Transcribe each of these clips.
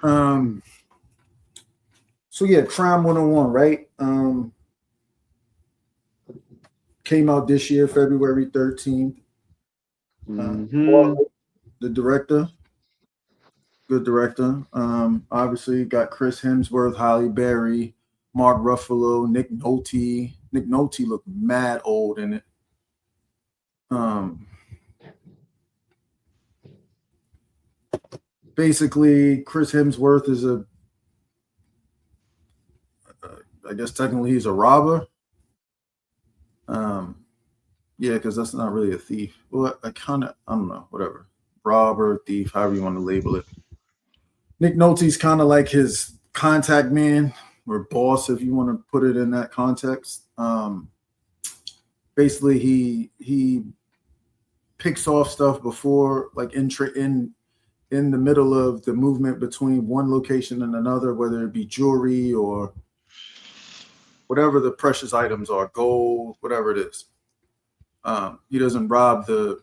Um, so yeah, Crime 101, right? Came out this year, February 13th. Mm-hmm. The director, good director. Obviously got Chris Hemsworth, Halle Berry, Mark Ruffalo, Nick Nolte. Nick Nolte looked mad old in it. Um, Basically, Chris Hemsworth is I guess technically he's a robber. Um, yeah, because that's not really a thief. Well, I don't know, whatever. Robber, thief, however you want to label it. Nick Nolte's kind of like his contact man or boss, if you want to put it in that context. Basically, he picks off stuff before, like in the middle of the movement between one location and another, whether it be jewelry or whatever the precious items are, gold, whatever it is. He doesn't rob the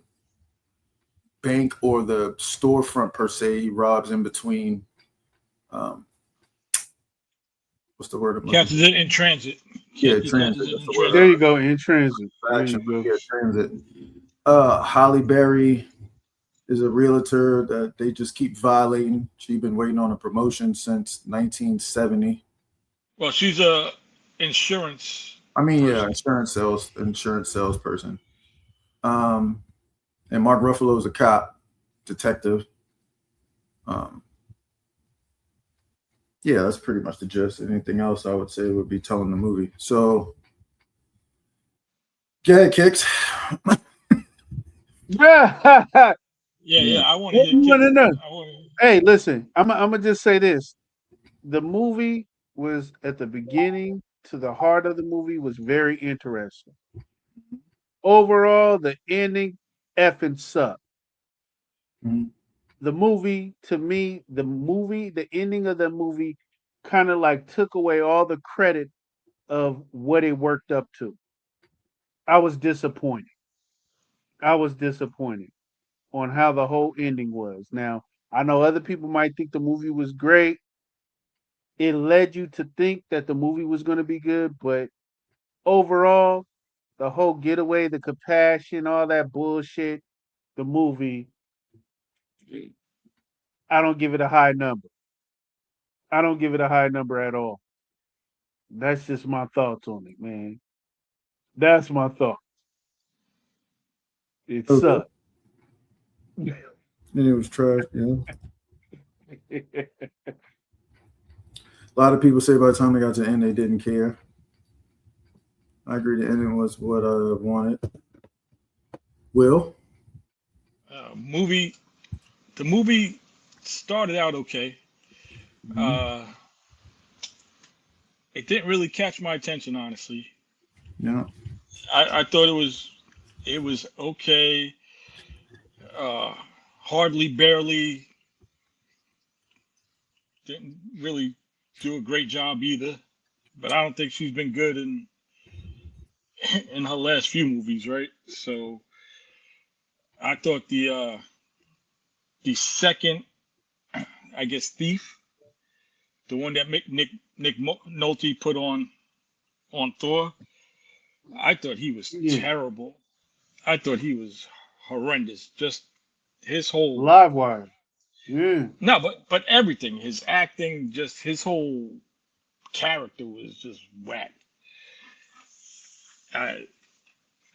bank or the storefront per se. He robs in between. Um, what's the word I'm looking Catches for? it in transit. Yeah, He transit. catches it That's in the word. There transit. you go. In transit. There Action, you but go. yeah, transit. Holly Berry is a realtor that they just keep violating. She's been waiting on a promotion since 1970. Well, she's a insurance I mean, yeah, person. insurance salesperson. Um, and Mark Ruffalo is a cop, detective. Um, yeah, that's pretty much the gist. Anything else I would say would be telling the movie. So, go ahead, kicks. Yeah. Yeah, Yeah. yeah. I want to What hear you want to kicks. know? I want. Hey, listen. I'm gonna just say this. The movie was at the beginning to the heart of the movie was very interesting. Overall, the ending effing sucked. Mhm. The movie, to me, the ending of the movie kind of like took away all the credit of what it worked up to. I was disappointed. I was disappointed on how the whole ending was. Now, I know other people might think the movie was great. It led you to think that the movie was going to be good, but overall, the whole getaway, the compassion, all that bullshit, the movie, I don't give it a high number. I don't give it a high number at all. That's just my thoughts on it, man. That's my thought. It Okay. sucked. And it was trash. Yeah. A lot of people say by the time they got to the end, they didn't care. I agree. The ending was what I wanted. Will. Movie. The movie started out okay. Mhm. Uh, it didn't really catch my attention, honestly. Yeah. I thought it was okay. Uh, hardly, barely, didn't really do a great job either. But I don't think she's been good in her last few movies, right? So I thought the second, I guess, thief, the one that Nolte put on Thor, I thought he was Yeah. terrible. I thought he was horrendous. Just his whole Live wire. Yeah. no, but everything, his acting, just his whole character was just whack. I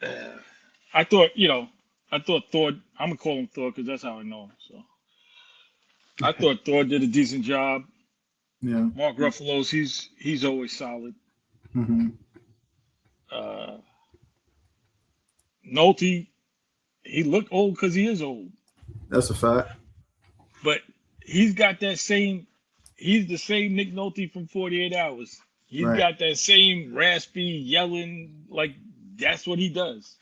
uh, I thought I thought Thor. I'm gonna call him Thor because that's how I know him. So I thought Thor did a decent job. Yeah. Mark Ruffalo's he's always solid. Hmm. Uh, Nolte, he looked old because he is old, That's a fact. but he's got that same. He's the same Nick Nolte from 48 Hours. He's Right. got that same raspy yelling like that's what he does.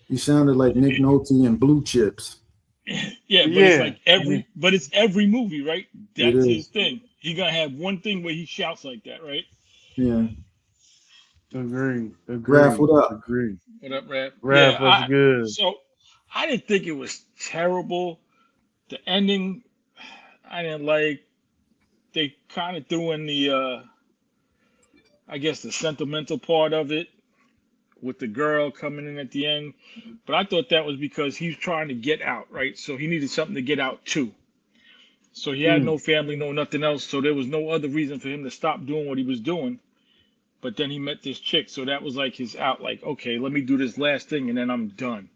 You sounded like Nick Nolte and Blue Chips. Yeah, but it's Yeah. like Yeah. it's every movie, right? It That's his is. thing. He gonna have one thing where he shouts like that, right? Yeah. Agree. Raph, Agree. what up? Agree. What up, rap? Rap Yeah, was good. so I didn't think it was terrible. The ending I didn't like. they kind of threw in the I guess the sentimental part of it with the girl coming in at the end. But I thought that was because he was trying to get out, right? So he needed something to get out too. So he had no family, no nothing else. So there was no other reason for him to stop doing what he was doing. But then he met this chick. So that was like his out, like, okay, let me do this last thing and then I'm done.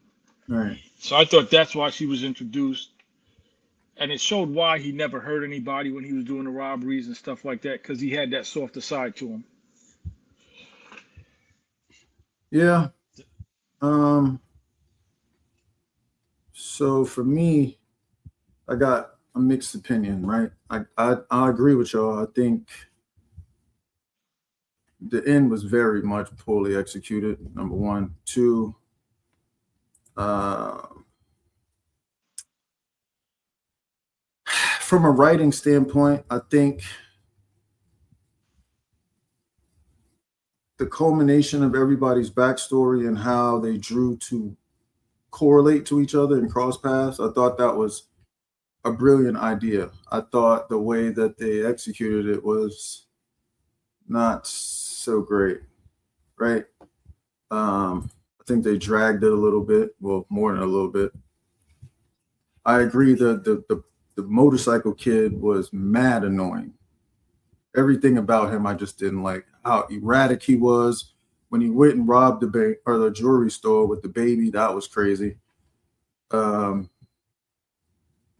Right. So I thought that's why she was introduced. And it showed why he never hurt anybody when he was doing the robberies and stuff like that, because he had that softer side to him. Yeah. So for me, I got a mixed opinion, right? I agree with y'all. I think the end was very much poorly executed. Number one. Two, from a writing standpoint, I think the culmination of everybody's backstory and how they drew to correlate to each other and cross paths, I thought that was a brilliant idea. I thought the way that they executed it was not so great, right? I think they dragged it a little bit, well, more than a little bit. I agree that the motorcycle kid was mad annoying. Everything about him I just didn't like. How erratic he was when he went and robbed the bank or the jewelry store with the baby. That was crazy. All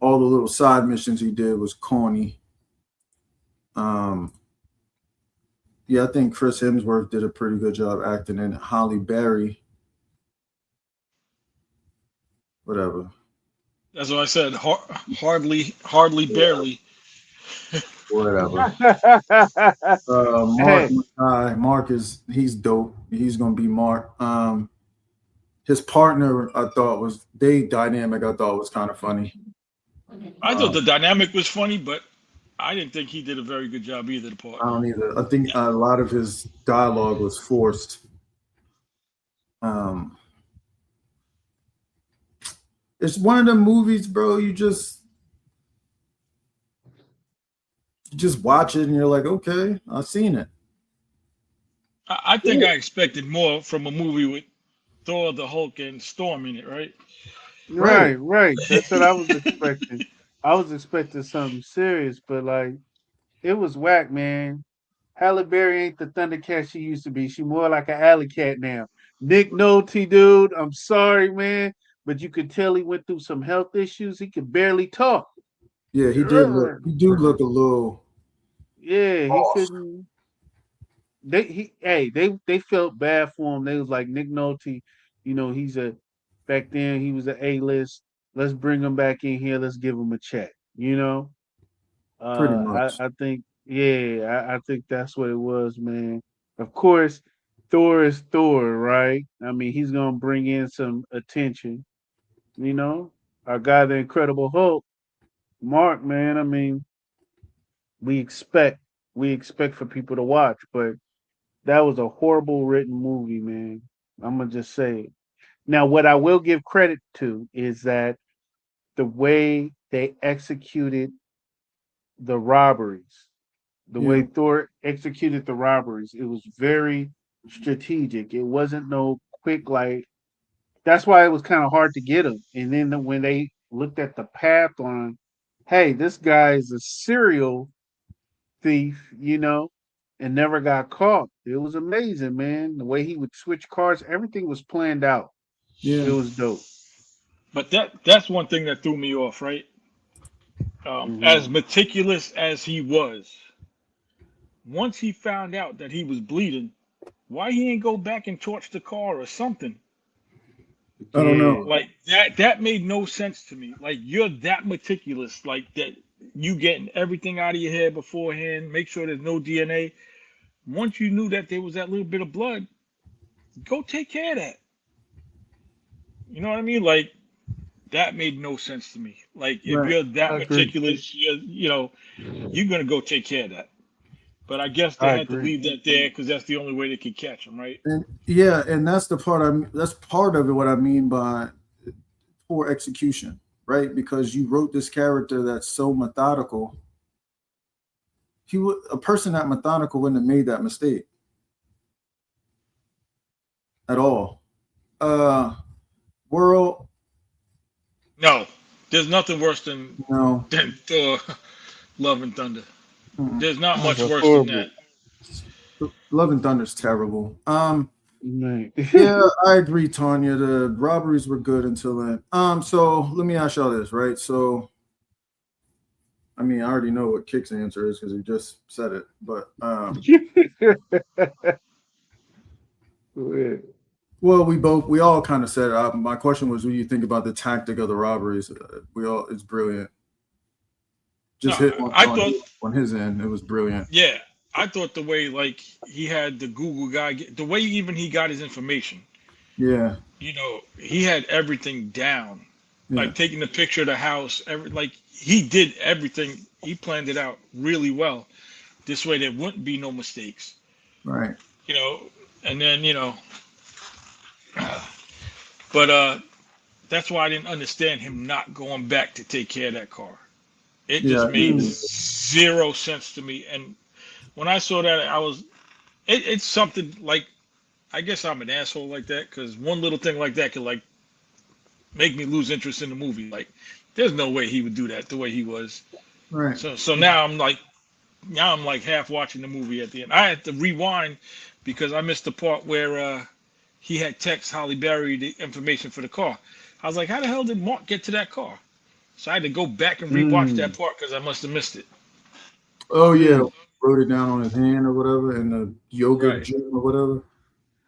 the little side missions he did was corny. Yeah, I think Chris Hemsworth did a pretty good job acting in it. Halle Berry, whatever. That's what I said. Hardly, barely. Whatever. Hey, Mark he's dope. He's gonna be Mark. His partner, I thought was dynamic. I thought was kind of funny. I thought the dynamic was funny, but I didn't think he did a very good job either. The part. I don't either. I think a lot of his dialogue was forced. It's one of the movies, bro. You just watch it and you're like, okay, I've seen it. I think I expected more from a movie with Thor, the Hulk, and Storm in it, right? right. That's what I was expecting. I was expecting something serious, but like it was whack, man. Halle Berry ain't the Thundercat she used to be. She more like an alley cat now. Nick Nolte, dude, I'm sorry, man, but you could tell he went through some health issues. He could barely talk. Yeah, he do look a little. Yeah, he off. couldn't. They felt bad for him. They was like Nick Nolte, he's back then he was an A-list. Let's bring him back in here. Let's give him a check. Pretty much. I think I think that's what it was, man. Of course, Thor is Thor, right? I mean, he's gonna bring in some attention. Our guy, the Incredible Hulk, Mark, man. I mean, we expect for people to watch, but that was a horrible written movie, man. I'm gonna just say it. Now, what I will give credit to is that the way they executed the robberies, the way Thor executed the robberies, it was very strategic. It wasn't no quick like. That's why it was kind of hard to get him. And then when they looked at the path on, hey, this guy is a serial thief, and never got caught. It was amazing, man. The way he would switch cars, everything was planned out. Yeah. It was dope. But that's one thing that threw me off, right? As meticulous as he was, once he found out that he was bleeding, why he ain't go back and torch the car or something? I don't know. Like that made no sense to me. Like you're that meticulous, like that you getting everything out of your hair beforehand, make sure there's no DNA. Once you knew that there was that little bit of blood, go take care of that. You know what I mean? Like that made no sense to me. Like if you're that meticulous, you're gonna go take care of that. But I guess they had to leave that there because that's the only way they could catch him, right? And that's the part that's part of it. What I mean by poor execution, right? Because you wrote this character that's so methodical, a person that methodical wouldn't have made that mistake at all. World, No, there's nothing worse than no. Love and Thunder. Mm-mm. There's not That much was worse horrible. than that. Love and Thunder's terrible. Man. Yeah, I agree, Tanya. The robberies were good until then. So let me ask y'all this, right? So, I mean, I already know what Kick's answer is because he just said it. But well, we all kind of said it. My question was, what do you think about the tactic of the robberies? It's brilliant. Just No, hit on his end. It was brilliant. Yeah, I thought the way like he had the Google guy, the way even he got his information. Yeah. You know, he had everything down. Yeah. Like taking the picture of the house, like he did everything. He planned it out really well. This way there wouldn't be no mistakes. Right. You know, and then but that's why I didn't understand him not going back to take care of that car. It just made zero sense to me. And when I saw that, it's something like, I guess I'm an asshole like that because one little thing like that could like make me lose interest in the movie. Like, there's no way he would do that the way he was. Right. So now I'm like half watching the movie at the end. I had to rewind because I missed the part where he had text Holly Berry the information for the car. I was like, how the hell did Mark get to that car? So I had to go back and rewatch that part because I must have missed it. Oh yeah, wrote it down on his hand or whatever in the yoga gym or whatever.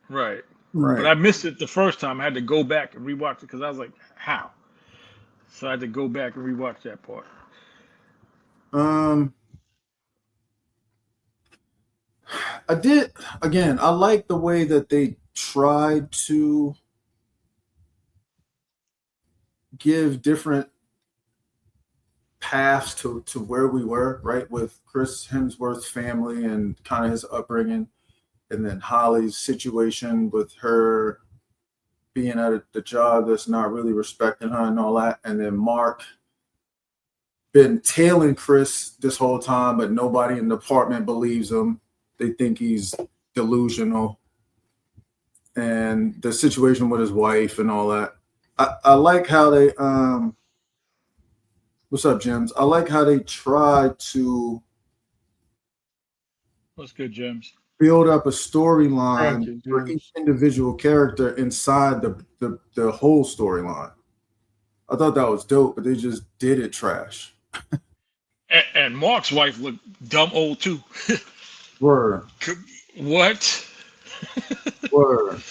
Right. Right. But I missed it the first time. I had to go back and rewatch it because I was like, how? So I had to go back and rewatch that part. I did again. I like the way that they tried to give different paths to where we were, right? With Chris Hemsworth's family and kind of his upbringing, and then Holly's situation with her being at the job that's not really respecting her and all that, and then Mark been tailing Chris this whole time, but nobody in the department believes him. They think he's delusional, and the situation with his wife and all that. I like how they what's up, James? I like how they try to What's good, James? build up a storyline for each individual character inside the whole storyline. I thought that was dope, but they just did it trash. And Mark's wife looked dumb old too. Word. What? Word.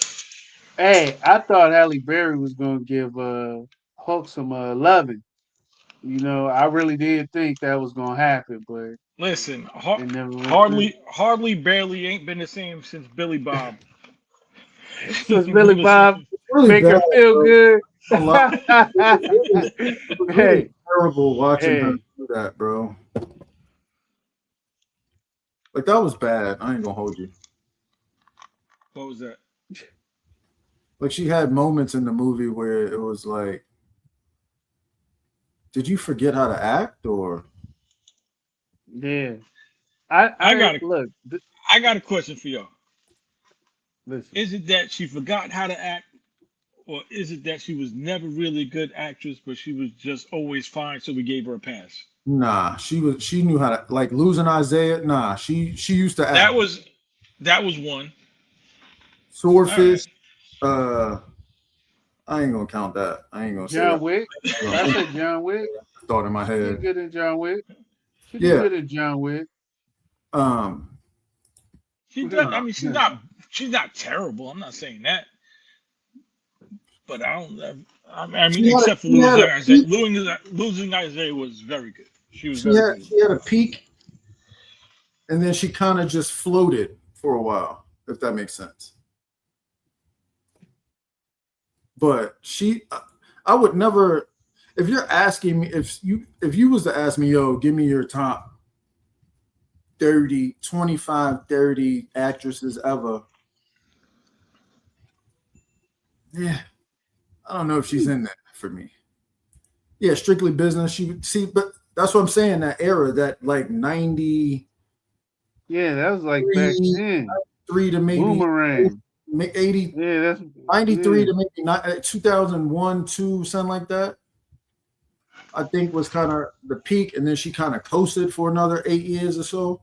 Hey, I thought Halle Berry was gonna give Hulk some loving. You know, I really did think that was gonna happen, but listen, it never went hardly, barely ain't been the same since Billy Bob. Since Billy Bob Really make her bad, feel bro. good. It was really terrible watching her Hey. do that, bro. Like that was bad. I ain't gonna hold you. What was that? Like she had moments in the movie where it was like, did you forget how to act or? Yeah. I got look. I got a question for y'all. Listen. Is it that she forgot how to act, or is it that she was never really a good actress, but she was just always fine, so we gave her a pass? Nah, she knew how to, like, losing Isaiah. Nah, she used to act. That was one. Swordfish. Right. I ain't gonna count that. I ain't gonna say John that. Wick. I said John Wick. Thought in my head. She's good in John Wick. She's Yeah. good in John Wick. She does. I mean, she's not terrible. I'm not saying that. But I don't. I mean, except for losing Isaiah. Losing Isaiah was very good. She was very good. She had a peak, and then she kind of just floated for a while, if that makes sense. But I would never. If you're asking me, if you was to ask me, yo, give me your top 25, 30 actresses ever. Yeah. I don't know if she's in that for me. Yeah, Strictly Business. She would see, but that's what I'm saying. That era, that like 90, Yeah, that was like back then. 3 to maybe Boomerang. 80, Yeah, that's 93 yeah. to maybe not 2001, 2, something like that. I think was kind of the peak, and then she kind of coasted for another 8 years or so.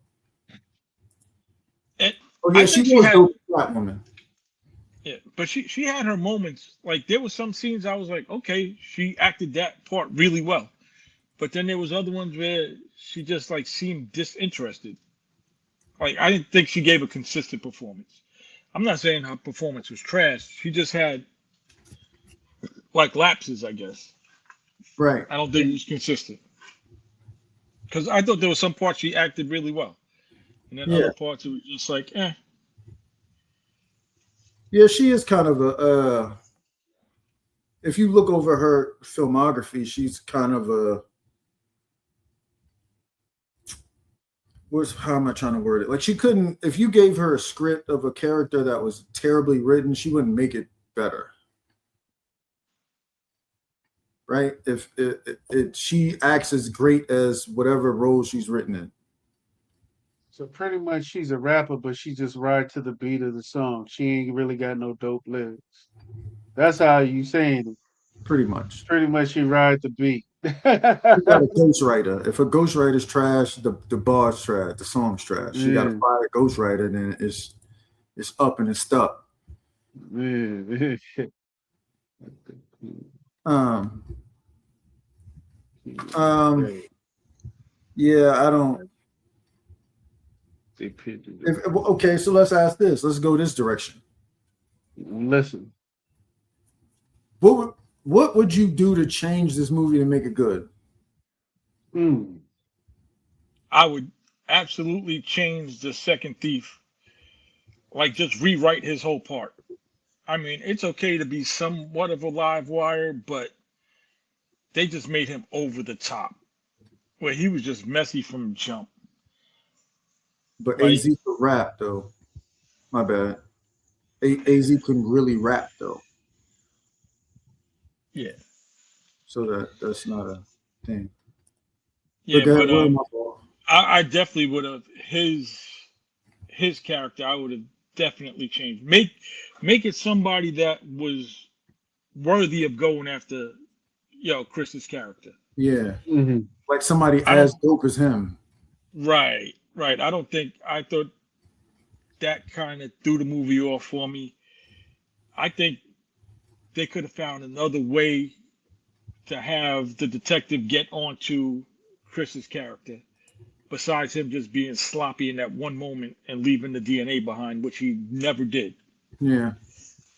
And Oh yeah, I she think she was had, dope black woman. yeah, but she had her moments. Like there was some scenes I was like, okay, she acted that part really well. But then there was other ones where she just like seemed disinterested. Like I didn't think she gave a consistent performance. I'm not saying her performance was trash. She just had like lapses, I guess. Right. I don't think it was consistent. Because I thought there was some parts she acted really well, and then Yeah. other parts it was just like, eh. Yeah, she is kind of a. If you look over her filmography, she's kind of a. How am I trying to word it? Like she couldn't. If you gave her a script of a character that was terribly written, she wouldn't make it better. Right? If she acts as great as whatever role she's written in. So pretty much she's a rapper, but she just ride to the beat of the song. She ain't really got no dope lyrics. That's how you saying it. Pretty much. Pretty much she ride the beat. She got a ghostwriter. If a ghostwriter's trash, the bar's trash, the song's trash. She got a fire ghostwriter, then it's up and it's stuck. Yeah. Um, yeah, I don't. Okay, so let's ask this. Let's go this direction. Listen. What would you do to change this movie to make it good? I would absolutely change the second thief. Like just rewrite his whole part. I mean, it's okay to be somewhat of a live wire, but they just made him over the top. Where he was just messy from jump. But Like, AZ could rap though. My bad. AZ couldn't really rap though. Yeah. So that's not a thing. Yeah, but I I definitely would have his character. I would have definitely changed. Make it somebody that was worthy of going after, Chris's character. Yeah, like somebody as dope as him. Right. I thought that kind of threw the movie off for me. I think they could have found another way to have the detective get onto Chris's character, besides him just being sloppy in that one moment and leaving the DNA behind, which he never did. Yeah.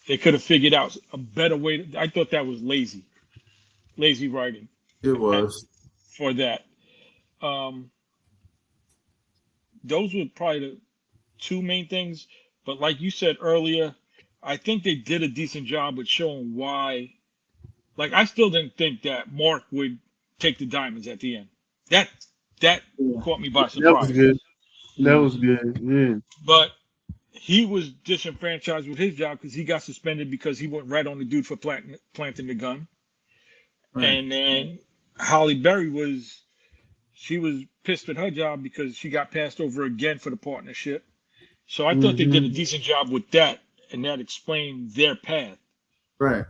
They could have figured out a better way. I thought that was lazy writing. It was. For that. Those were probably the two main things. But like you said earlier, I think they did a decent job with showing why. Like, I still didn't think that Mark would take the diamonds at the end. That caught me by surprise. That was good. That was good. Yeah. But he was disenfranchised with his job because he got suspended because he went right on the dude for planting the gun. Right. And then Halle Berry was pissed with her job because she got passed over again for the partnership. So I thought they did a decent job with that, and that explained their path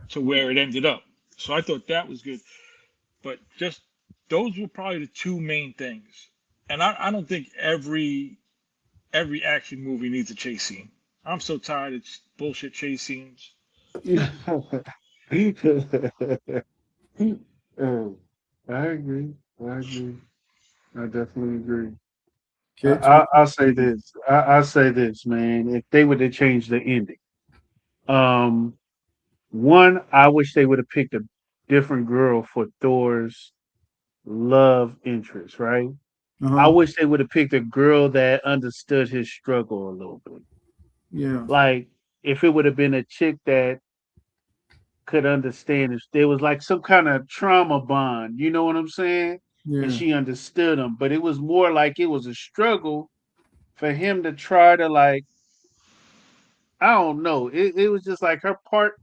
to where it ended up. So I thought that was good. But just those were probably the two main things. And I don't think every action movie needs a chase scene. I'm so tired of bullshit chase scenes. I agree. I definitely agree. I'll say this. I'll say this, man. If they would have changed the ending, one, I wish they would have picked a different girl for Thor's love interest, right? I wish they would have picked a girl that understood his struggle a little bit. Yeah. Like, if it would have been a chick that could understand, if there was like some kind of trauma bond, you know what I'm saying? Yeah. And she understood him, but it was more like it was a struggle for him to try to, like, I don't know. It was just like her part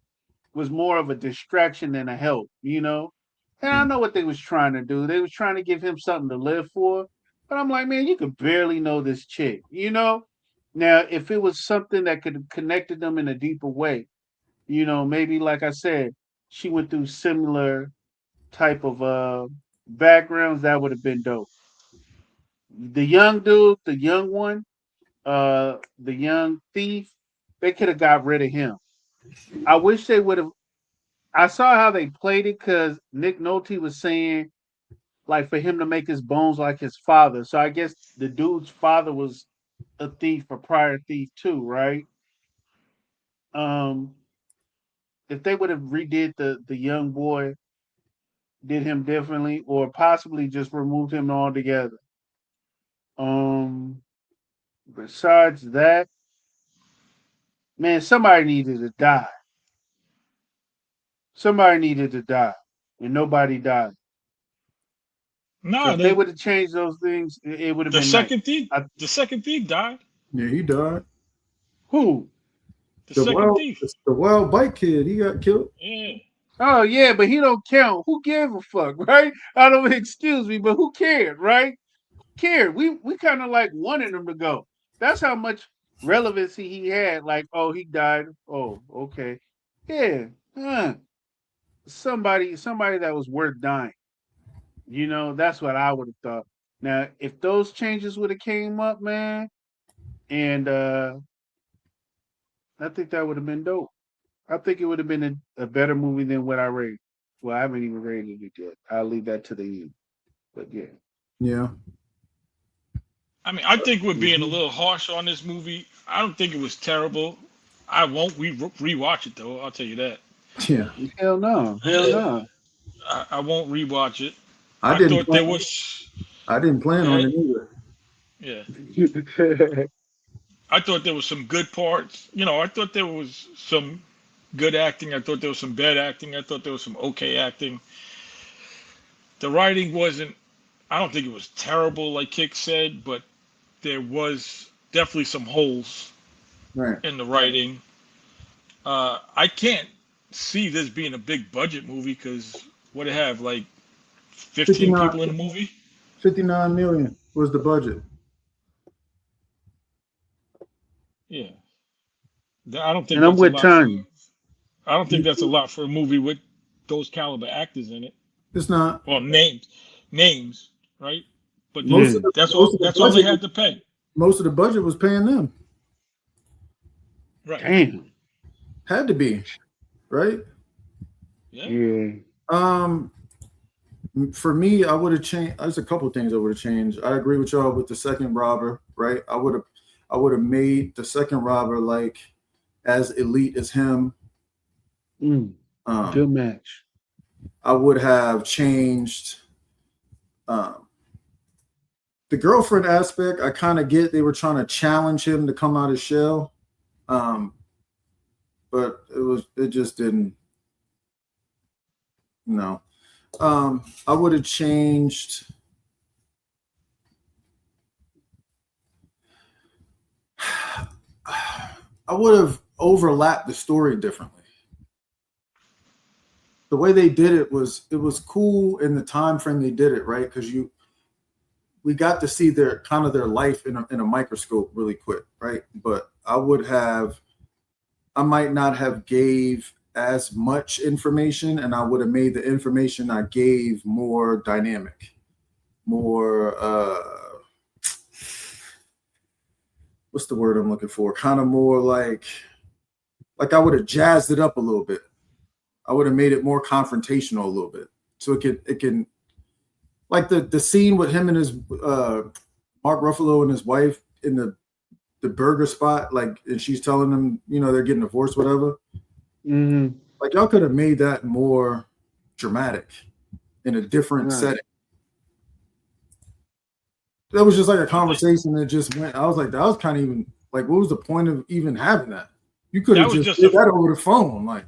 was more of a distraction than a help, you know? And I know what they was trying to do. They was trying to give him something to live for, But I'm like, man, you could barely know this chick, you know? Now, if it was something that could have connected them in a deeper way, maybe like I said, she went through similar type of backgrounds, that would have been dope. The young dude, the young one, the young thief, they could have got rid of him. I wish they would have. I saw how they played it because Nick Nolte was saying like for him to make his bones like his father. So I guess the dude's father was a thief, a prior thief too, right? Um, if they would have redid the young boy, did him differently, or possibly just removed him altogether. Um, besides that, man, somebody needed to die. Somebody needed to die, and nobody died. So No, if they would have changed those things, it would have been nice. I, the second thief died. Yeah, he died. who? The The second wild, thief. the wild bike kid, he got killed. Yeah. Oh yeah, but he don't count. Who gave a fuck, right? I don't excuse me, but who cared, right? Cared. We kind of like wanted him to go. That's how much relevancy he had. Like, oh, he died. Oh, okay, yeah. Somebody that was worth dying. That's what I would have thought. Now, if those changes would have came up, man, and I think that would have been dope. I think it would have been a better movie than what I rated. Well, I haven't even rated it yet. I'll leave that to the end. But yeah. Yeah. I mean, I think we're being a little harsh on this movie. I don't think it was terrible. I won't rewatch it though. I'll tell you that. Yeah. Hell no. Hell no. I won't rewatch it. I I didn't thought there plan, was. I didn't plan on it either. Yeah. I thought there was some good parts. I thought there was some good acting. I thought there was some bad acting. I thought there was some okay acting. The writing wasn't. I don't think it was terrible, like Kick said, but there was definitely some holes Right. in the writing. I can't see this being a big budget movie because what it have like 15 59, people in the movie. 59 million was the budget. Yeah, I don't think And I'm that's a with lot for. Tanya. I don't think that's a lot for a movie with those caliber actors in it. It's not. Well, names, right? But Yeah. that's most of the all they budget, had to pay. most of the budget was paying them. Right. Damn. Had to be, right? Yeah. Yeah. For me, I would have changed. There's a couple things I would have changed. I agree with y'all with the second robber, right? I would have made the second robber like as elite as him. Good match. I would have changed the girlfriend aspect. I kind of get they were trying to challenge him to come out of his shell, but it just didn't. No. I would have changed. I would have overlapped the story differently. The way they did it was cool in the time frame they did it, right? Because we got to see their life in a microscope really quick, right? But I might not have gave as much information, and I would have made the information I gave more dynamic, more what's the word I'm looking for? Kind of more like I would have jazzed it up a little bit. I would have made it more confrontational a little bit, so it can like the scene with him and his Mark Ruffalo and his wife in the burger spot, like, and she's telling them, they're getting divorced, whatever. Mm-hmm. Like, y'all could have made that more dramatic in a different setting. That was just like a conversation that just went. I was like, that was kind of even like, what was the point of even having that? You could have just did that over the phone, like.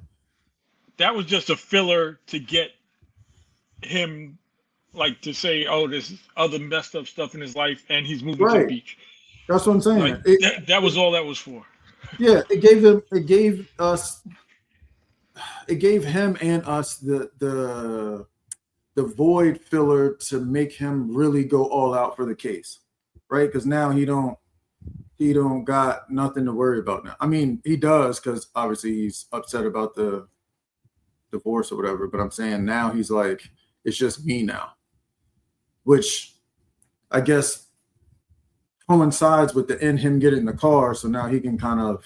That was just a filler to get him, like, to say, oh, there's other messed up stuff in his life, and he's moving to the beach. That's what I'm saying. Like, that was all that was for. Yeah, it gave him and us the the void filler to make him really go all out for the case, right? Because now he don't got nothing to worry about now. I mean, he does because obviously he's upset about the divorce or whatever. But I'm saying now he's like, it's just me now, which I guess coincides with the end him getting the car. So now he can kind of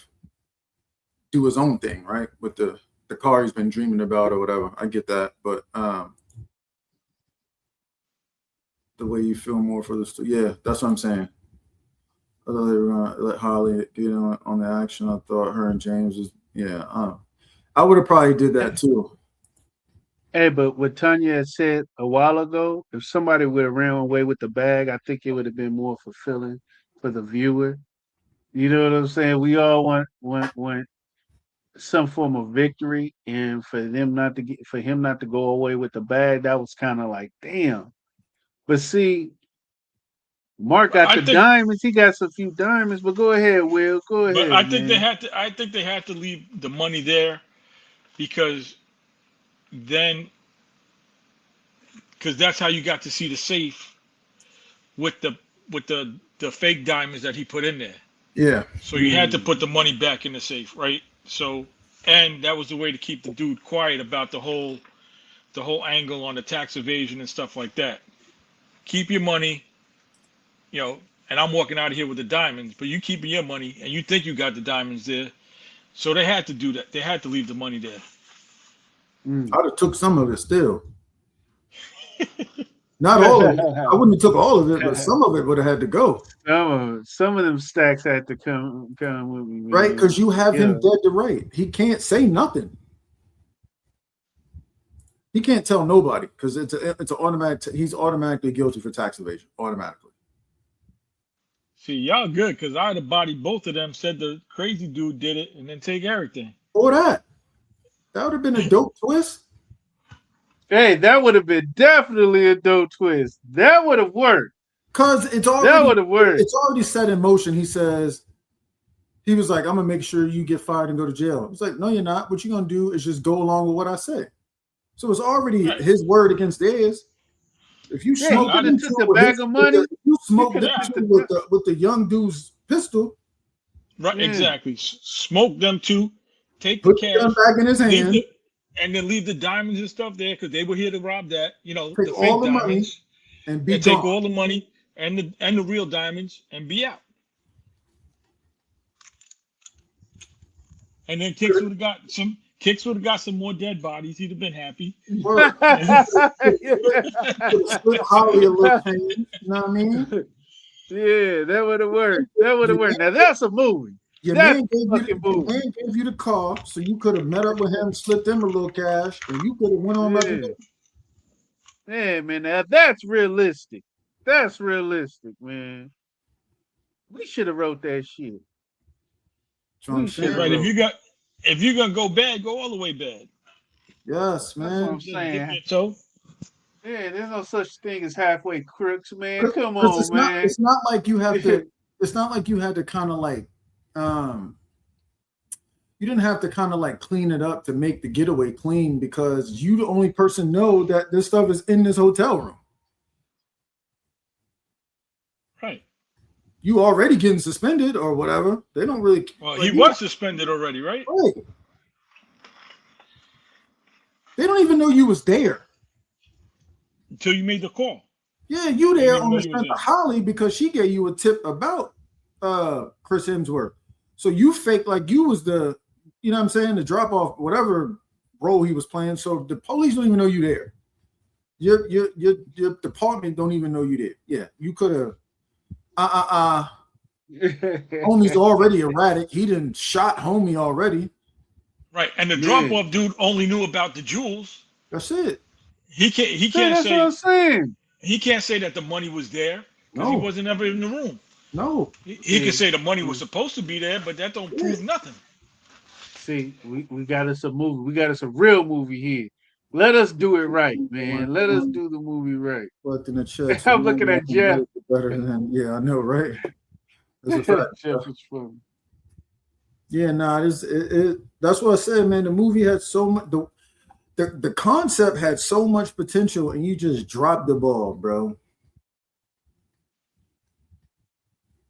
do his own thing, right? With the car he's been dreaming about or whatever. I get that, but the way you feel more for this, yeah, that's what I'm saying. I thought they were gonna let Holly get on the action. I thought her and James was, yeah. I would have probably did that too. Hey, but what Tanya had said a while ago, if somebody would have ran away with the bag, I think it would have been more fulfilling for the viewer. You know what I'm saying? We all want some form of victory, and for him not to go away with the bag, that was kind of like, damn. But see, Mark got the diamonds. He got a few diamonds. But go ahead, Will. Go ahead. But I think they had to. I think they had to leave the money there because that's how you got to see the safe with the fake diamonds that he put in there. Yeah. So you had to put the money back in the safe, right? So, and that was the way to keep the dude quiet about the whole angle on the tax evasion and stuff like that. Keep your money, and I'm walking out of here with the diamonds, but you keeping your money and you think you got the diamonds there. So they had to do that. They had to leave the money there. I'd have took some of it still. Not all of it. I wouldn't have took all of it, but some of it would have had to go. Some of them stacks had to come with me, man. Right? Because you have him dead to right. He can't say nothing. He can't tell nobody because it's an automatic. He's automatically guilty for tax evasion. Automatically. See, y'all good because I'd have bodied both of them. Said the crazy dude did it, and then take everything. Or that would have been a dope twist. Hey, that would have been definitely a dope twist. That would have worked. Cause that would have worked. It's already set in motion. He says, he was like, "I'm gonna make sure you get fired and go to jail." It's like, no, you're not. What you're gonna do is just go along with what I say. So it's already his word against theirs. If you smoke the bag of money, you smoke with the young dude's pistol, right? Yeah. Exactly. Smoke them too. Take the cash back in his hand, and then leave the diamonds and stuff there because they were here to rob that. Take the all fake the diamonds, money and be and take all the money and the real diamonds and be out. And then Kicks would have got some more dead bodies. He'd have been happy. Split Holly a little pain, you know what I mean? Yeah, that would have worked. That would have worked. Now that's a movie. Your man gave you the car, so you could have met up with him, slipped him a little cash, and you could have went on. Yeah, man, now that's realistic. That's realistic, man. We should have wrote that shit. Right. If you're gonna go bad, go all the way bad. Yes, man. That's what I'm saying. So yeah, there's no such thing as halfway crooks, man. Come on, man. It's not like you have to. It's not like you had to kind of like. You didn't have to kind of like clean it up to make the getaway clean because you the only person know that this stuff is in this hotel room. Right. You already getting suspended or whatever. They don't really. Well, he was suspended already, right? Right. They don't even know you was there until you made the call. Yeah, you there on the strength of Holly because she gave you a tip about Chris Hemsworth. So you fake like you was the, you know what I'm saying, the drop off, whatever role he was playing. So the police don't even know you there. Your department don't even know you there. Yeah, you could have. Homie's already erratic. He didn't shot homie already. Right, and the drop off dude only knew about the jewels. That's it. He can't that's say. What I'm saying. He can't say that the money was there because he wasn't ever in the room. No, he could say the money was supposed to be there, but that don't prove nothing. See, we got us a movie. We got us a real movie here. Let us do it right, man. Let us do the movie right. Collecting the checks. I'm looking at Jeff. Better than, yeah, I know, right? That's a fact. Jeff is funny. Yeah, nah, that's what I said, man. The movie had so much. the concept had so much potential, and you just dropped the ball, bro.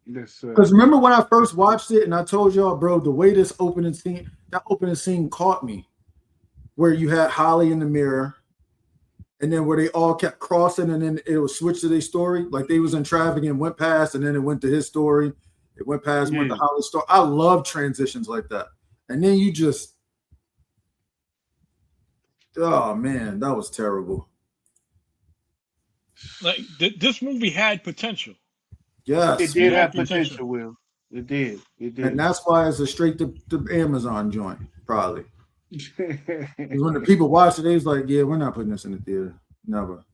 Because remember when I first watched it, and I told y'all, bro, the way that opening scene caught me, where you had Holly in the mirror, and then where they all kept crossing, and then it was switch to their story, like they was in traffic and went past, and then it went to his story. It went past, went to Holly's story. I love transitions like that, and then you just. Oh man, that was terrible. Like this movie had potential. Yes, it did have potential. Will it did? It did, and that's why it's a straight to Amazon joint, probably. When the people watched it, they was like, "Yeah, we're not putting this in the theater. Never.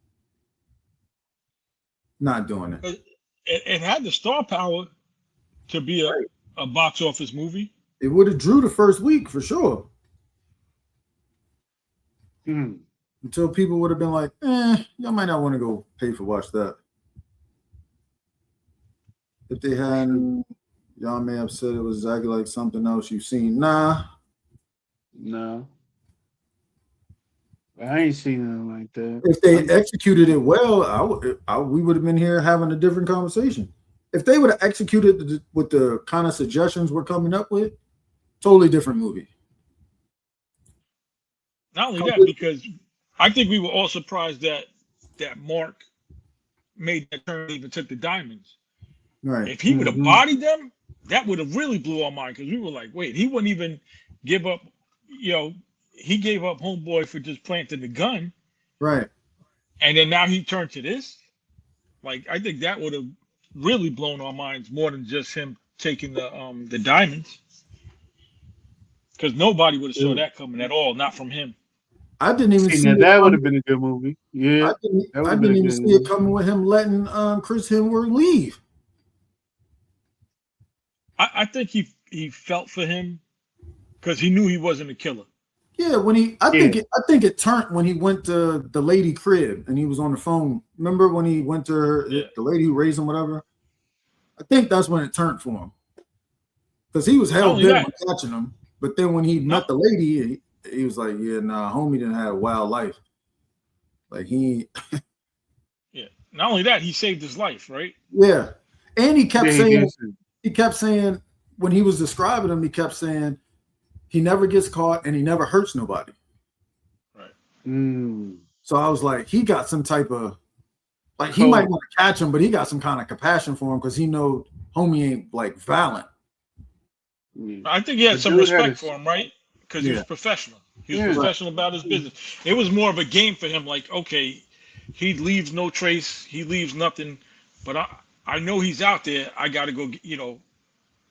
Not doing it." It had the star power to be a box office movie. It would have drew the first week for sure. Until people would have been like, y'all might not want to go pay for watch that. If they hadn't, y'all may have said it was exactly like something else you've seen. Nah. No. I ain't seen nothing like that. If they executed it well, we would have been here having a different conversation. If they would have executed with the kind of suggestions we're coming up with, totally different movie. Not only that, because I think we were all surprised that Mark made that turn, even took the diamonds. Right. If he would have bodied them, that would have really blew our mind, because we were like, wait, he wouldn't even give up. He gave up homeboy for just planting the gun. Right. And then now he turned to this. Like, I think that would have really blown our minds more than just him taking the diamonds. Because nobody would have saw that coming at all, not from him. I didn't even see that would have been a good movie. Yeah, I didn't even see it coming with him letting Chris Hemsworth leave. I think he felt for him because he knew he wasn't a killer. Yeah, I think it turned when he went to the lady crib and he was on the phone. Remember when he went to her, the lady who raised him, whatever? I think that's when it turned for him. Because he was hell bent on catching him. But then when he met the lady, he was like, yeah, nah, homie didn't have a wild life. Like he Yeah. Not only that, he saved his life, right? Yeah. And he kept saying when he was describing him, he kept saying he never gets caught and he never hurts nobody. Right. So I was like, he got some type of he might want to catch him, but he got some kind of compassion for him because he know homie ain't like violent. I think he had some respect for him, right? Because he was professional. He was professional about his business. It was more of a game for him. Like, okay, he leaves no trace. He leaves nothing. But I know he's out there. I got to go.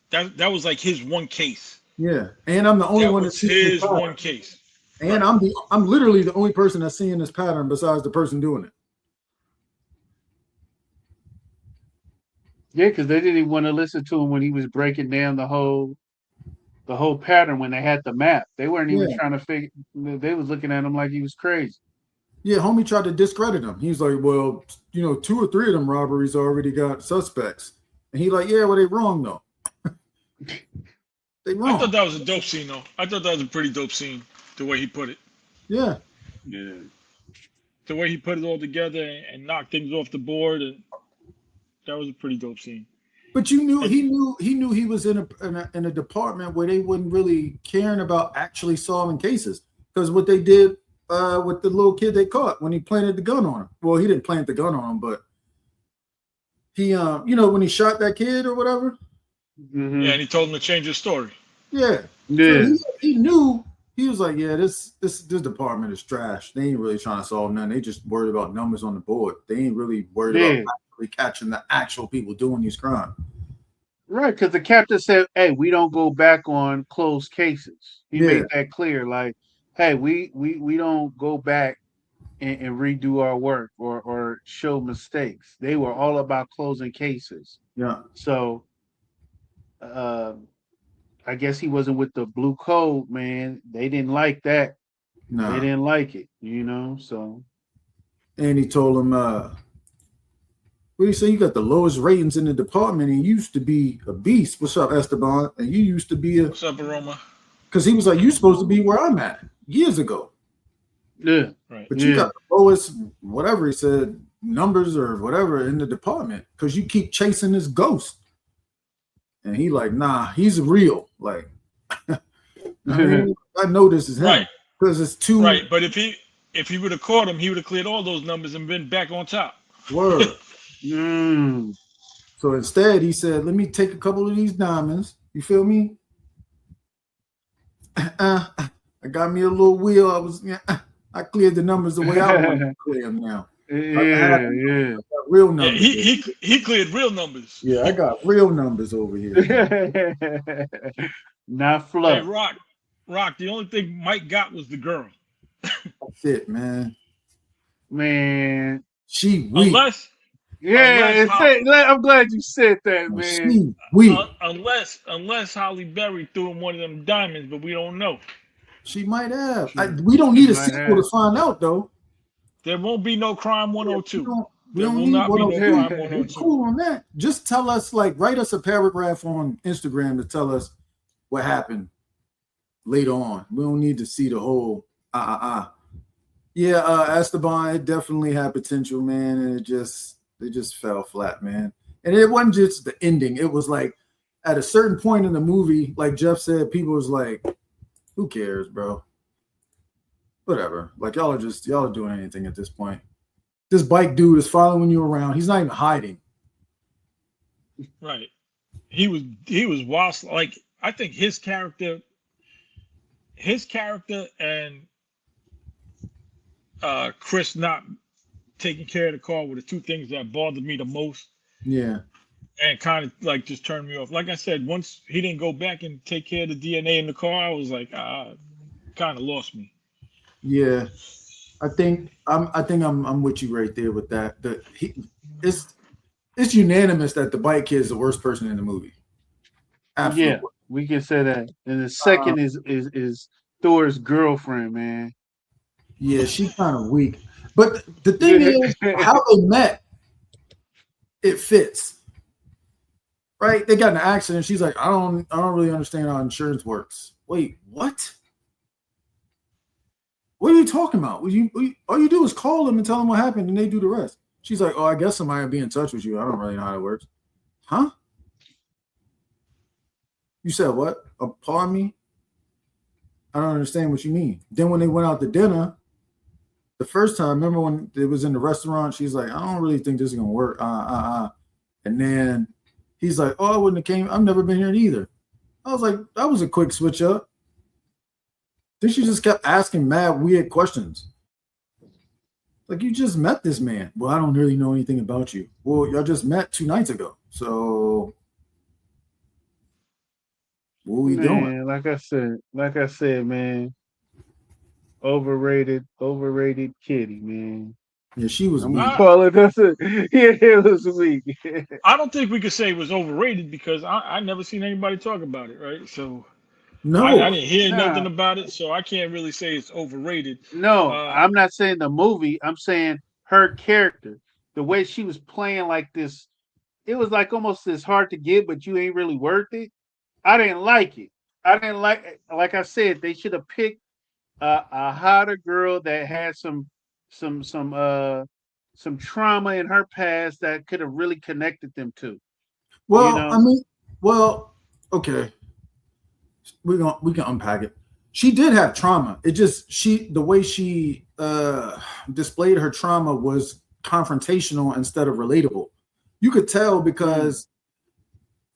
That was like his one case. Yeah, and I'm the only one that's his one case. And I'm literally the only person that's seeing this pattern besides the person doing it. Yeah, because they didn't even want to listen to him when he was breaking down the whole pattern when they had the map. They weren't even trying to figure. They was looking at him like he was crazy. Yeah, homie tried to discredit him. He's like, well, 2 or 3 of them robberies already got suspects, and he like, yeah, well, they wrong though. They wrong. I thought that was a dope scene though. I thought that was a pretty dope scene, the way he put it. Yeah. Yeah. The way he put it all together and knocked things off the board, and that was a pretty dope scene. But he knew he was in a department where they wasn't really caring about actually solving cases, because what they did with the little kid they caught when he planted the gun on him. Well, he didn't plant the gun on him, but he when he shot that kid or whatever. Mm-hmm. Yeah, and he told him to change his story. Yeah. So he knew. He was like, yeah, this department is trash. They ain't really trying to solve nothing. They just worried about numbers on the board. They ain't really worried about actually catching the actual people doing these crimes. Right, because the captain said, hey, we don't go back on closed cases. He made that clear. Like, hey, we don't go back and redo our work or show mistakes. They were all about closing cases. Yeah. So I guess he wasn't with the blue code, man. They didn't like that. No. They didn't like it, so. And he told him, what do you say? You got the lowest ratings in the department and you used to be a beast. What's up, Esteban? And you used to be What's up, Aroma? Because he was like, you're supposed to be where I'm at years ago. Yeah. Right. But you got the lowest, whatever he said, numbers or whatever in the department because you keep chasing this ghost. And he like, nah, he's real. Like, I mean, I know this is him Right. because it's too Right. But if he would have caught him, he would have cleared all those numbers and been back on top. word. Mm. So instead, he said, let me take a couple of these diamonds. You feel me? I got me a little wheel. I cleared the numbers the way I want to clear them now. Yeah. Real Yeah, numbers. he cleared real numbers. Yeah, I got real numbers over here. Not Hey, fluff. Rock. The only thing Mike got was the girl. That's it, man. Man. She weak. Yeah, I'm glad you said that, man. She weak. Unless Holly Berry threw him one of them diamonds, but we don't know. She might have. We don't need a might sequel have. to find out, though. There won't be no Crime 102. We There don't will need not be no 102. Crime We're 102. cool on that. Just tell us, like, write us a paragraph on Instagram to tell us what happened later on. We don't need to see the whole Yeah, Esteban, it definitely had potential, man, and it just fell flat, man. And it wasn't just the ending. It was like at a certain point in the movie, like Jeff said, people was like, who cares, bro? Whatever. Like y'all are doing anything at this point. This bike dude is following you around. He's not even hiding. Right. He was lost. Like, I think his character and Chris not taking care of the car were the two things that bothered me the most. Yeah. And kind of like just turned me off. Like I said, once he didn't go back and take care of the DNA in the car, I was like, kind of lost me. Yeah. I think I'm with you right there with that. It's unanimous that the bike kid is the worst person in the movie. Absolutely. Yeah, we can say that. And the second is Thor's girlfriend, man. Yeah, she's kind of weak. But the thing is, how they met, it fits. Right? They got in an accident. She's like, I don't really understand how insurance works. Wait, what? What are you talking about? All you do is call them and tell them what happened, and they do the rest. She's like, oh, I guess somebody will be in touch with you. I don't really know how it works. Huh? You said what? Pardon me? I don't understand what you mean. Then when they went out to dinner, the first time, remember when it was in the restaurant, she's like, I don't really think this is going to work. And then he's like, oh, I wouldn't have came. I've never been here either. I was like, that was a quick switch up. Then she just kept asking mad weird questions. Like, you just met this man. Well, I don't really know anything about you. Well, y'all just met 2 nights ago. So what are we doing? Like I said, man. Overrated kitty, man. Yeah, she was weak. It was weak. I don't think we could say it was overrated because I never seen anybody talk about it, right? So no, I didn't hear nothing about it, so I can't really say it's overrated. No, I'm not saying the movie. I'm saying her character, the way she was playing like this. It was like almost this hard to get, but you ain't really worth it. I didn't like it. Like I said, they should have picked a hotter girl that had some trauma in her past that could have really connected them to. Well, you know? I mean, okay. We can unpack it. She did have trauma. It just the way she displayed her trauma was confrontational instead of relatable. You could tell because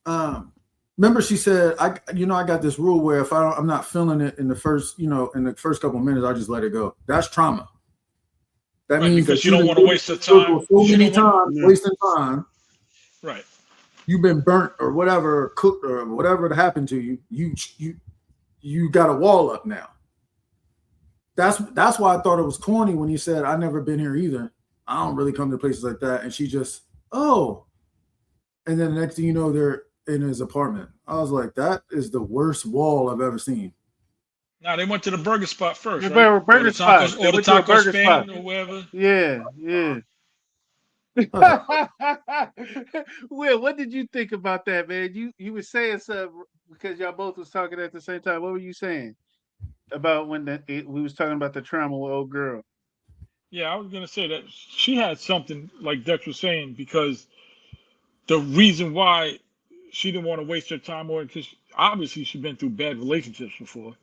remember she said, I got this rule where if I'm not feeling it in the first couple of minutes, I just let it go. That's trauma. That means because you don't want to waste the time. So many times, wasting time. Right. You've been burnt or whatever, cooked or whatever happened to you. You got a wall up now. That's why I thought it was corny when he said, I've never been here either. I don't really come to places like that. And she just, and then the next thing you know, they're in his apartment. I was like, that is the worst wall I've ever seen. No, they went to the burger spot first. The right? burger spot. Or the taco stand or whatever. Yeah. Will, what did you think about that, man? You were saying something because y'all both was talking at the same time. What were you saying? about when we was talking about the trauma with old girl. Yeah, I was gonna say that she had something like Dex was saying because the reason why she didn't want to waste her time on because obviously she'd been through bad relationships before,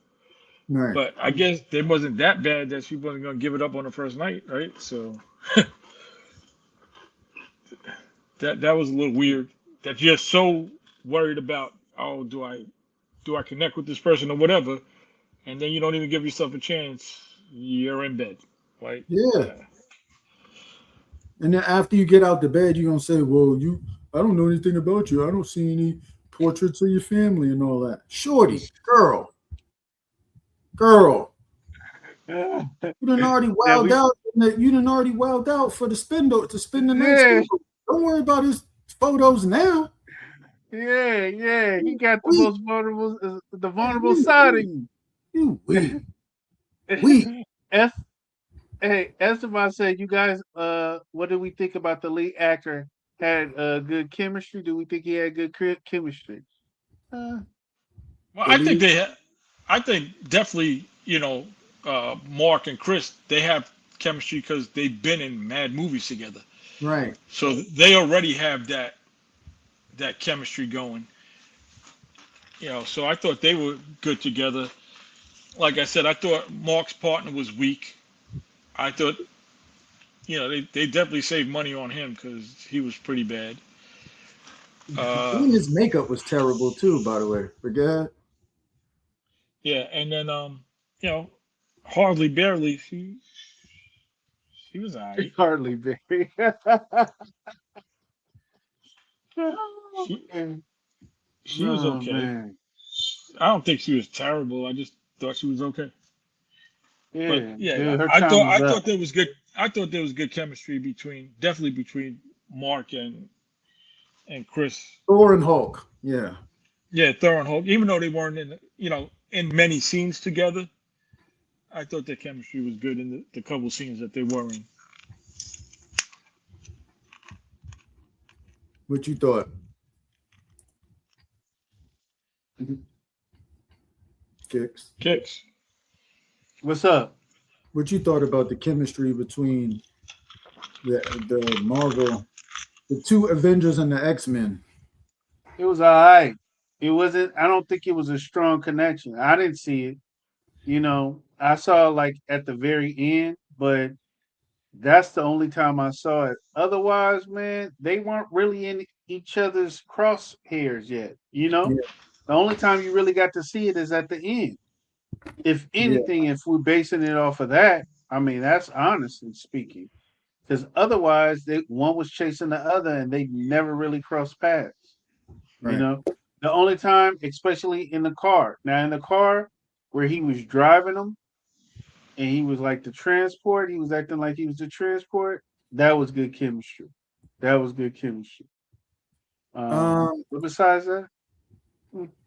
Right. but I guess it wasn't that bad that she wasn't gonna give it up on the first night, right? So that was a little weird. That you're so worried about, oh, do I connect with this person or whatever, and then you don't even give yourself a chance. You're in bed, right? Yeah. And then after you get out the bed, you're gonna say, "Well, I don't know anything about you. I don't see any portraits of your family and all that." Shorty, girl, Yeah, you done already wowed out. You done already wowed out for the spend the night. yeah, Single. Don't worry about his photos now. yeah. He got the We, most vulnerable side of you. you we. Es- hey, Esteban said, "You guys, what do we think about the lead actor? Had good chemistry? Do we think he had good chemistry?" Uh, Well, The lead, I think definitely, Mark and Chris, they have chemistry because they've been in mad movies together. right? So they already have that chemistry going. So I thought they were good together. Like I said, I thought Mark's partner was weak. I thought, they definitely saved money on him because he was pretty bad. And his makeup was terrible too, by the way. Forget. Yeah, and then hardly barely she was alright. hardly very. She she was Oh okay. man, I don't think she was terrible. I just thought she was okay. But yeah, yeah, dude, her I time thought was I up. thought there was good. I thought there was good chemistry between Mark and Chris. Thor and Hulk. Yeah. Yeah, Thor and Hulk. Even though they weren't in many scenes together, I thought their chemistry was good in the couple scenes that they were in. What you thought? Kicks. Kicks. What's up? What you thought about the chemistry between the Marvel, the two Avengers and the X-Men? It was all right. It wasn't. I don't think it was a strong connection. I didn't see it. I saw it like at the very end, but that's the only time I saw it. Otherwise, man, they weren't really in each other's crosshairs yet. Yeah, The only time you really got to see it is at the end. If yeah, anything, if we're basing it off of that, I mean, that's honestly speaking. Because otherwise, one was chasing the other and they never really crossed paths. You right. know, the only time, especially in the car. Now, in the car where he was driving them and he was like the transport, he was acting like he was the transport. That was good chemistry. That was good chemistry. Um, But besides that,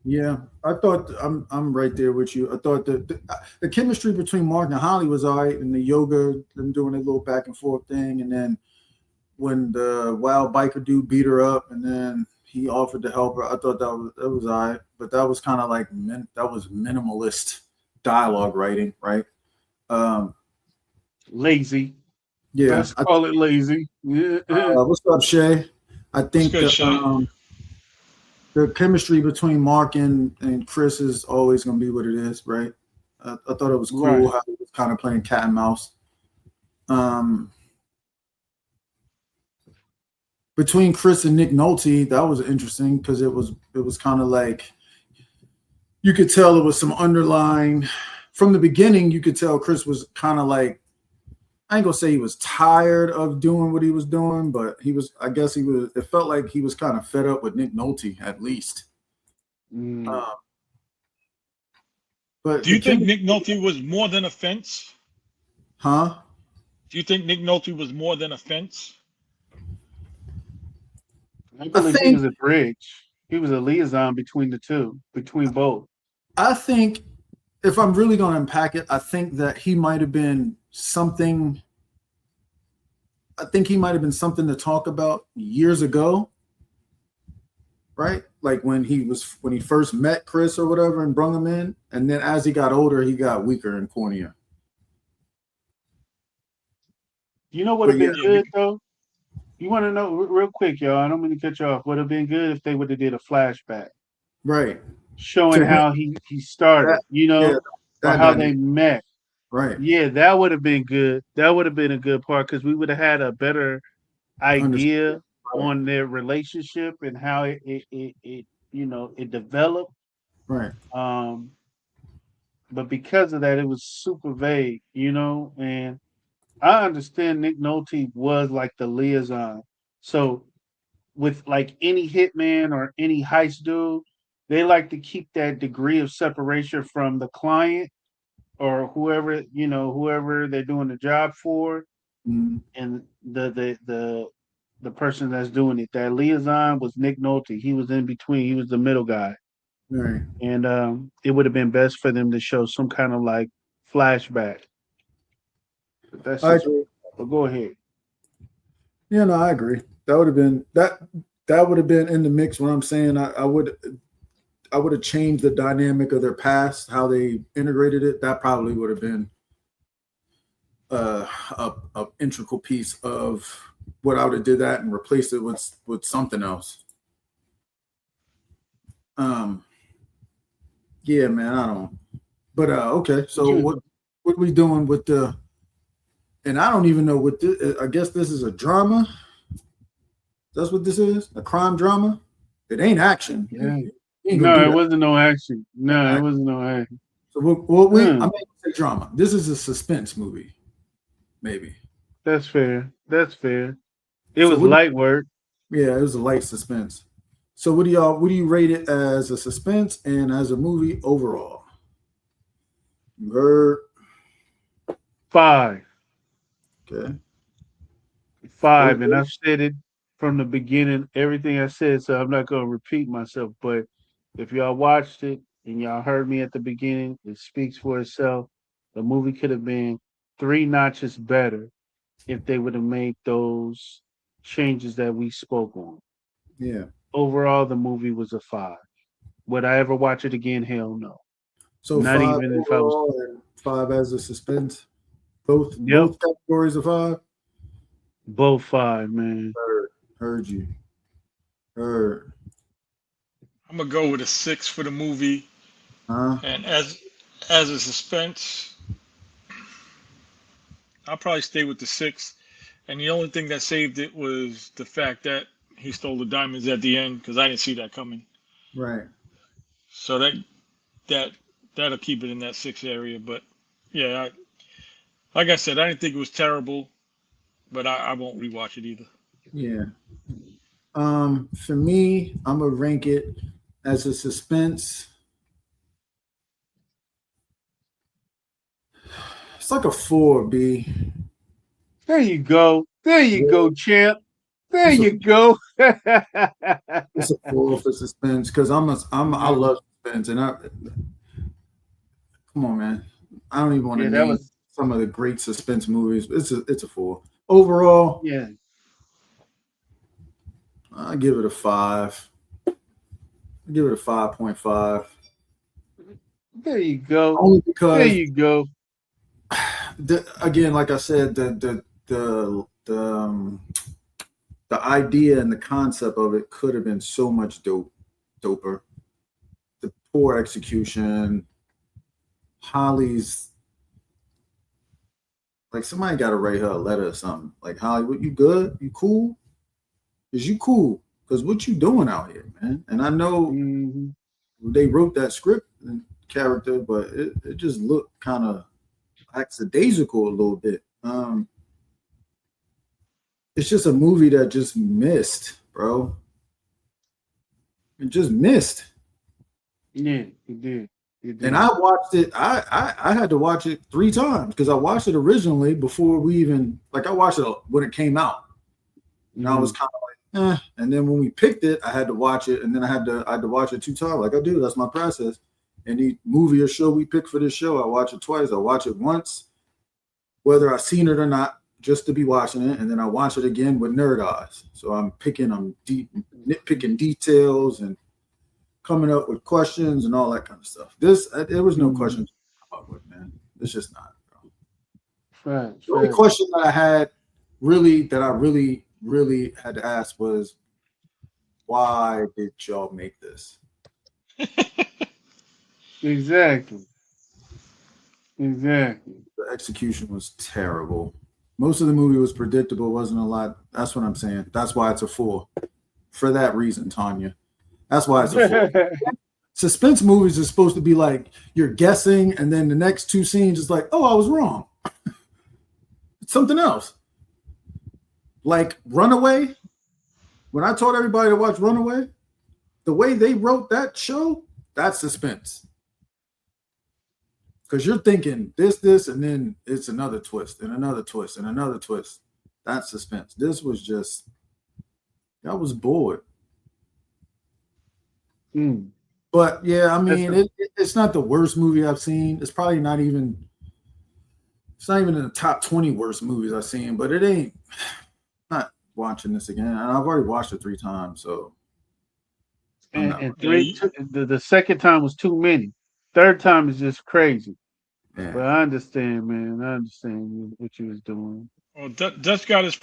yeah, I thought I'm right there with you. I thought the chemistry between Mark and Holly was all right, and the yoga, them doing a little back and forth thing, and then when the wild biker dude beat her up, and then he offered to help her, I thought that was all right, but that was kind of like that was minimalist dialogue writing, right? Um, lazy. yeah, Let's call it lazy. Yeah. what's up, Shay? I It's think good, Shay. the chemistry between Mark and Chris is always going to be what it is, right? I thought it was cool Right. how he was kind of playing cat and mouse. Between Chris and Nick Nolte, that was interesting because it was kind of like you could tell it was some underlying from the beginning. You could tell Chris was kind of like, I ain't gonna say he was tired of doing what he was doing, but he was. I guess he was. It felt like he was kind of fed up with Nick Nolte, at least. Mm. But Do you think Nick Nolte was more than a fence? Huh? Do you think Nick Nolte was more than a fence? I believe he was a bridge. He was a liaison between the two, between both. I think if I'm really going to unpack it, I think that he might have been something. I think he might have been something to talk about years ago, right? like when he first met Chris or whatever and brung him in, and then as he got older, he got weaker and cornier. You know what But would have yeah, been good though? You want to know real quick, y'all? I don't mean to cut you off. Would have been good if they would have did a flashback right. showing To him, how he started, that, yeah, or that how they dynamic. met. Right. Yeah, that would have been good. That would have been a good part because we would have had a better idea Understood. Right. on their relationship and how it developed. Right. But because of that, it was super vague, and I understand Nick Nolte was like the liaison. So with like any hitman or any heist dude, they like to keep that degree of separation from the client or whoever they're doing the job for, Mhm. and the person that's doing it. That liaison was Nick Nolte. He was in between. He was the middle guy, Right. and it would have been best for them to show some kind of like flashback. But that's I just. agree. But go ahead. Yeah, no, I agree. That would have been that would have been in the mix. What I'm saying, I would have changed the dynamic of their past, how they integrated it. That probably would have been a integral piece of what I would have did that and replaced it with something else. Yeah, man, I don't. But okay, so what are we doing with the? And I don't even know what this. I guess this is a drama. That's what this is, a crime drama. It ain't action. Yeah. You ain't gonna No, do it that. wasn't no action. No, it wasn't no action. So I Hmm. mean, say drama. This is a suspense movie, maybe. That's fair. That's fair. It So was light work. yeah, it was a light suspense. So what do you rate it as a suspense and as a movie overall? You heard. 5. Okay. 5. And I've said it from the beginning, everything I said, so I'm not gonna repeat myself. But if y'all watched it and y'all heard me at the beginning, it speaks for itself. The movie could have been 3 notches better if they would have made those changes that we spoke on. Yeah. Overall, the movie was a 5. Would I ever watch it again? Hell no. So Not 5 even if I was. overall and 5 as a suspense. Both Yep. categories of 5. Both 5, man. Heard you. Heard. I'm gonna go with a 6 for the movie, and as a suspense, I'll probably stay with the 6. And the only thing that saved it was the fact that he stole the diamonds at the end because I didn't see that coming. Right. So that'll keep it in that 6 area. But yeah, like I said, I didn't think it was terrible, but I won't rewatch it either. Yeah. For me, I'm gonna rank it as a suspense. It's like a 4, B. There you go. There you go, champ. There you go. It's a 4 for suspense because I love suspense and come on, man. I don't even want to name some of the great suspense movies. It's a 4 overall. Yeah. I give it a 5. I give it a 5.5. There you go. Only because there you go. Again, like I said, the idea and the concept of it could have been so much doper. The poor execution, Holly's like somebody got to write her a letter or something. Like Hollywood, you good? You cool? Is you cool? Because what you doing out here, man? And I know they wrote that script and character, but it just looked kind of lackadaisical a little bit. It's just a movie that just missed, bro. It just missed. Yeah, it did. And I watched it. I had to watch it 3 times because I watched it originally before we even I watched it when it came out. And I was kind of like, And then when we picked it, I had to watch it, and then I had to watch it 2 times. Like I do, that's my process. Any movie or show we pick for this show, I watch it twice. I watch it once, whether I've seen it or not, just to be watching it, and then I watch it again with nerd eyes. So I'm nitpicking details and coming up with questions and all that kind of stuff. There was no Mhm. question to come up with, man. It's just not. Bro. Right. The only question that I had really had to ask was, why did y'all make this? Exactly. Exactly. The execution was terrible. Most of the movie was predictable, wasn't a lot. That's what I'm saying. That's why it's a 4. For that reason, Tanya. That's why it's a 4. Suspense movies are supposed to be like you're guessing, and then the next 2 scenes is like, oh, I was wrong. It's something else. Like Runaway. When I told everybody to watch Runaway, the way they wrote that show, that's suspense. Because you're thinking this, and then it's another twist, and another twist, and another twist. That's suspense. This was just, I was bored. Mm. But yeah, I mean, it's not the worst movie I've seen. It's probably not even. It's not even in the top 20 worst movies I've seen. But it ain't. Not watching this again, and I've already watched it 3 times. So. And the second time was too many. Third time is just crazy. Yeah. But I understand, man. I understand what you was doing. Well, Dutch got his